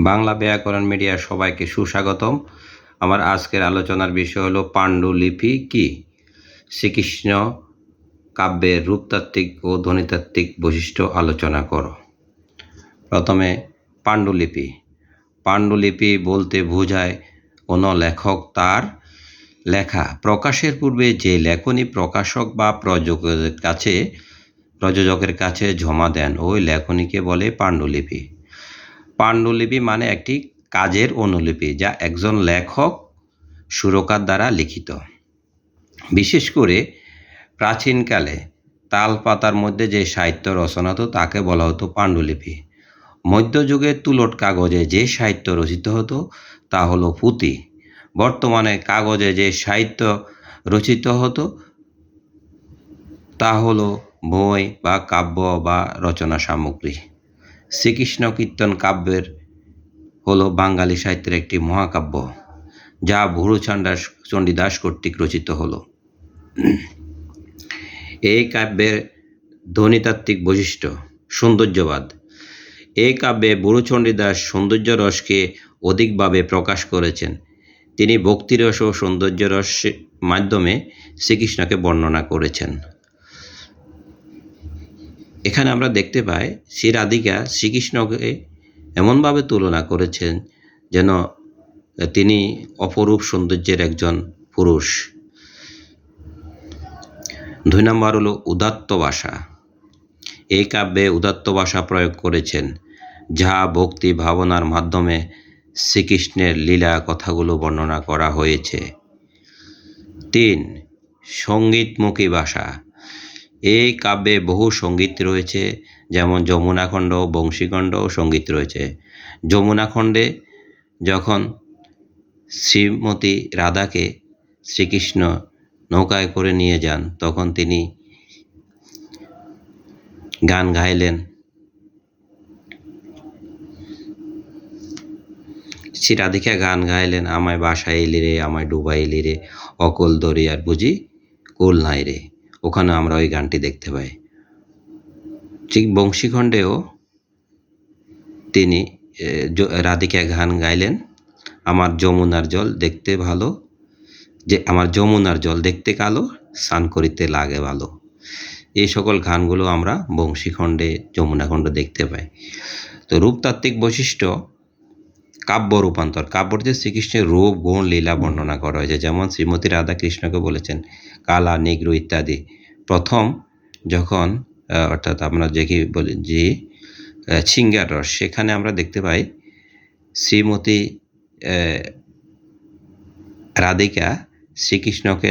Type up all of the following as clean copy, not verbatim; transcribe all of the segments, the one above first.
বাংলা ব্যাকরণ মিডিয়ার সবাইকে সুস্বাগতম। আমার আজকের আলোচনার বিষয় হলো পাণ্ডুলিপি কি। শ্রীকৃষ্ণ কাব্যের রূপতাত্ত্বিক ও ধ্বনিতাত্ত্বিক বৈশিষ্ট্য আলোচনা করো। প্রথমে পাণ্ডুলিপি। পাণ্ডুলিপি বলতে বোঝায় কোনো লেখক তার লেখা প্রকাশের পূর্বে যে লেখনী প্রকাশক বা প্রযোজকের কাছে জমা দেন ওই লেখনীকে বলে পাণ্ডুলিপি। পাণ্ডুলিপি মানে একটি কাজের অনুলিপি যা একজন লেখক সুরকার দ্বারা লিখিত। বিশেষ করে প্রাচীনকালে তালপাতার মধ্যে যে সাহিত্য রচনা হতো তাকে বলা হতো পাণ্ডুলিপি। মধ্যযুগে তুলট কাগজে যে সাহিত্য রচিত হতো তা হলো পুঁথি। বর্তমানে কাগজে যে সাহিত্য রচিত হতো তা হলো বই বা কাব্য বা রচনা সামগ্রী। শ্রীকৃষ্ণ কীর্তন কাব্যের হলো বাঙালি সাহিত্যের একটি মহাকাব্য যা চণ্ডীদাস কর্তৃক রচিত হলো। এই কাব্যের ধ্বনিতাত্ত্বিক বৈশিষ্ট্য সৌন্দর্যবাদ। এই কাব্যে চণ্ডীদাস সৌন্দর্য রসকে অধিকভাবে প্রকাশ করেছেন। তিনি ভক্তিরস ও সৌন্দর্য রসের মাধ্যমে শ্রীকৃষ্ণকে বর্ণনা করেছেন। এখানে আমরা দেখতে পাই শ্রী রাধিকা শ্রীকৃষ্ণকে এমনভাবে তুলনা করেছেন যেন তিনি অপরূপ সৌন্দর্যের একজন পুরুষ। 2 নম্বর হলো উদাত্ত ভাষা। এই কাব্যে উদাত্ত ভাষা প্রয়োগ করেছেন যা ভক্তি ভাবনার মাধ্যমে শ্রীকৃষ্ণের লীলা কথাগুলো বর্ণনা করা হয়েছে। 3. সঙ্গীতমুখী ভাষা। এই কাব্যে বহু সঙ্গীত রয়েছে, যেমন যমুনাখণ্ড, বংশীখণ্ড সঙ্গীত রয়েছে। যমুনাখণ্ডে যখন শ্রীমতী রাধাকে শ্রীকৃষ্ণ নৌকায় করে নিয়ে যান তখন তিনি গান গাইলেন। শ্রী রাধিকা গান গাইলেন, আমায় বাসাইলি রে, আমায় ডুবাইলি রে, অকল দরিয়ার বুঝি কুল নাই রে। ওখানে আমরা ওই গানটি দেখতে পাই। ঠিক বংশীখণ্ডেও তিনি রাধিকা গান গাইলেন, আমার যমুনার জল দেখতে ভালো, যে আমার যমুনার জল দেখতে কালো, স্নান করিতে লাগে ভালো। এই সকল গানগুলো আমরা বংশীখণ্ডে, যমুনাখণ্ড দেখতে পাই। তো রূপতাত্ত্বিক বৈশিষ্ট্য কাব্য রূপান্তর। কাব্যটিতে শ্রীকৃষ্ণের রূপ, গুণ, লীলা বর্ণনা করা হয়েছে। যেমন শ্রীমতী রাধা কৃষ্ণকে বলেছেন কালা, নিগ্রো ইত্যাদি। প্রথম যখন অর্থাৎ আমরা যে কি বলি যে শৃঙ্গার রস, সেখানে আমরা দেখতে পাই শ্রীমতী রাধিকা শ্রীকৃষ্ণকে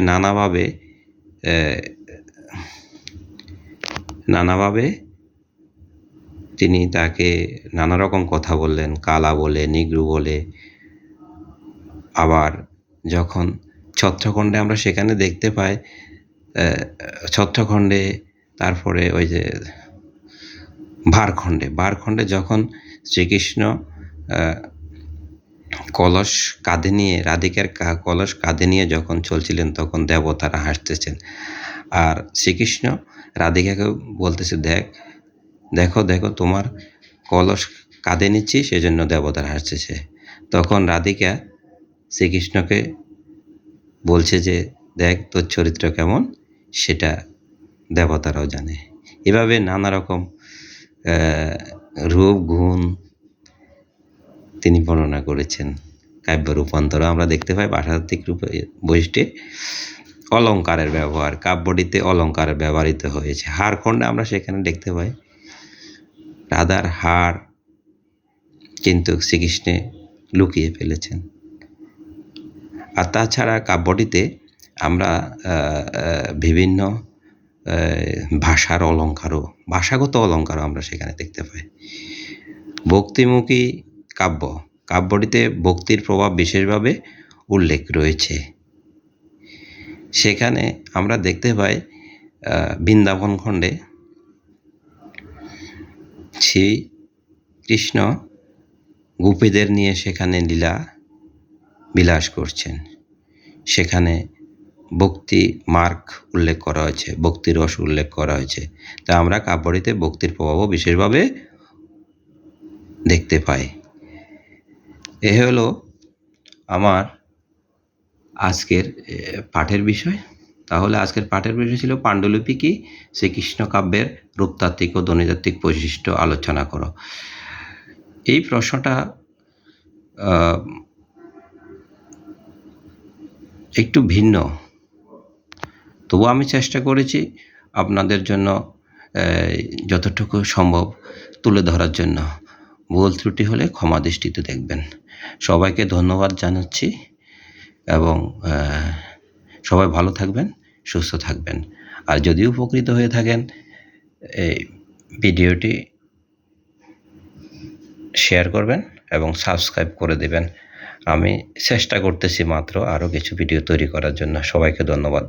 নানাভাবে তিনি তাকে নানা রকম কথা বললেন, কালা বলে, নিগ্রু বলে। আবার যখন ছত্রখণ্ডে আমরা সেখানে দেখতে পাই, ছত্রখণ্ডে, তারপরে ওই যে ভারখণ্ডে যখন শ্রীকৃষ্ণ কলস কাঁধে নিয়ে, রাধিকার কলস কাঁধে নিয়ে যখন চলছিলেন তখন দেবতারা হাসতেছেন। আর শ্রীকৃষ্ণ রাধিকাকে বলতেছে, দেখো দেখো তোমার কলস কাঁধে নিচ্ছি সেজন্য দেবতারা হাসতেছে। তখন রাধিকা শ্রীকৃষ্ণকে বলছে যে দেখ তোর চরিত্র কেমন, সেটা দেবতারাও জানে। এভাবে নানা রকম রূপ, গুণ তিনি বর্ণনা করেছেন। কাব্য রূপান্তর আমরা দেখতে পাই ভাষাতাত্ত্বিক বৈশিষ্ট্যে অলঙ্কারের ব্যবহার। কাব্যটিতে অলঙ্কারের ব্যবহৃত হয়েছে। হারখণ্ডে আমরা সেখানে দেখতে পাই রাধার হার কিন্তু শ্রীকৃষ্ণে লুকিয়ে ফেলেছেন। আর তাছাড়া কাব্যটিতে আমরা বিভিন্ন ভাষাগত অলঙ্কারও আমরা সেখানে দেখতে পাই। ভক্তিমুখী কাব্যটিতে ভক্তির প্রভাব বিশেষভাবে উল্লেখ রয়েছে। সেখানে আমরা দেখতে পাই বৃন্দাবন খণ্ডে শ্রীকৃষ্ণ গোপীদের নিয়ে সেখানে লীলা বিলাস করছেন। সেখানে ভক্তি মার্গ উল্লেখ করা হয়েছে, ভক্তি রস উল্লেখ করা হয়েছে। তা আমরা কাব্যটিতে ভক্তির প্রভাবও বিশেষভাবে দেখতে পাই। এ হলো আমার আজকের পাঠের বিষয়। তাহলে আজকের পাঠের বিষয় ছিল পাণ্ডুলিপি কি, শ্রীকৃষ্ণ কাব্যের রূপতাত্ত্বিক ও ধ্বনিতাত্ত্বিক বৈশিষ্ট্য আলোচনা করো। এই প্রশ্নটা একটু ভিন্ন, তবু আমি চেষ্টা করেছি আপনাদের জন্য যতটুকু সম্ভব তুলে ধরার জন্য। ভুল ত্রুটি হলে ক্ষমা দৃষ্টিতে দেখবেন। সবাইকে ধন্যবাদ জানাচ্ছি এবং সবাই ভালো থাকবেন, সুস্থ থাকবেন। আর যদি উপকৃত হয়ে থাকেন এই ভিডিওটি শেয়ার করবেন এবং সাবস্ক্রাইব করে দেবেন। আমি চেষ্টা করতেছি মাত্র আরও কিছু ভিডিও তৈরি করার জন্য। সবাইকে ধন্যবাদ।